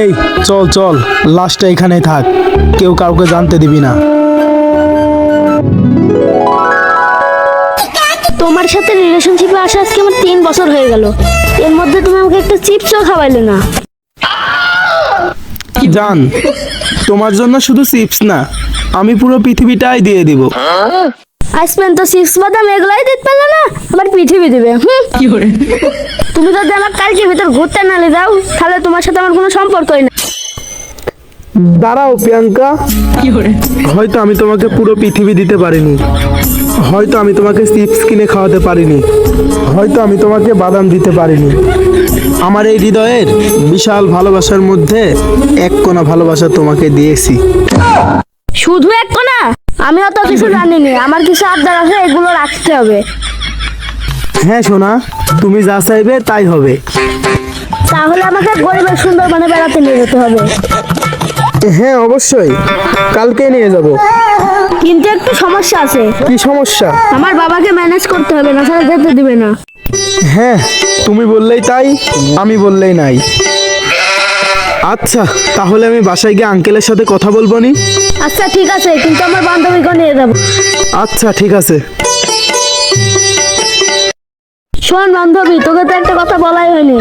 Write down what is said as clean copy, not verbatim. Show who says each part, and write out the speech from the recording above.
Speaker 1: এই চল চল, লাশটা এখানেই থাক, কেউ কাউকে জানতে দিবি না।
Speaker 2: তোমার সাথে রিলেশনশিপে আসা আজকে আমার 3 বছর হয়ে গেল, এর মধ্যে তুমি আমাকে একটা চিপসও খাওয়াইলে না।
Speaker 1: জান, তোমার জন্য শুধু চিপস না, আমি পুরো পৃথিবীটাই দিয়ে দিব।
Speaker 2: আইসপেন তো চিপস বাদাম এগুলাই দিতে পারলে না, আবার পৃথিবী দিবে। তুমি যদি আমার কালকে ভিতর ঘুরতে নালে যাও, তাহলে তোমার সাথে আমার কোনো সম্পর্কই না।
Speaker 1: দাঁড়াও প্রিয়াঙ্কা, হয়তো আমি তোমাকে পুরো পৃথিবী দিতে পারিনি, হয়তো আমি তোমাকে চিপস কিনে খাওয়াতে পারিনি, হয়তো আমি তোমাকে বাদাম দিতে পারিনি। আমার এই হৃদয়ের বিশাল ভালোবাসার মধ্যে এক কোণা ভালোবাসা তোমাকে দিয়েছি।
Speaker 2: শুধু এক কোনা? আমি অত কিছু জানিনি, আমার কিছু আবদার আছে, এগুলো রাখতে হবে।
Speaker 1: হ্যাঁ সোনা, তুমি যা চাইবে তাই হবে।
Speaker 2: তাহলে আমাকে গরিবের সুন্দরবনে বেড়াতে নিয়ে যেতে হবে।
Speaker 1: হ্যাঁ অবশ্যই, কালকে নিয়ে যাব।
Speaker 2: কিন্তু একটু সমস্যা আছে।
Speaker 1: কি সমস্যা?
Speaker 2: আমার বাবাকে ম্যানেজ করতে হবে, না ছাড়া যেতে দিবে না।
Speaker 1: হ্যাঁ, তুমি বললেই তাই, আমি বললেই নাই। আচ্ছা, তাহলে আমি বাসায় গিয়ে আঙ্কেলের সাথে কথা বলবো নি।
Speaker 2: আচ্ছা ঠিক আছে, কিন্তু আমার বান্ধবীকে নিয়ে যাবো।
Speaker 1: আচ্ছা ঠিক আছে।
Speaker 2: শোন বান্ধবী, তোকে তো একটা কথা বলাই হয়নি।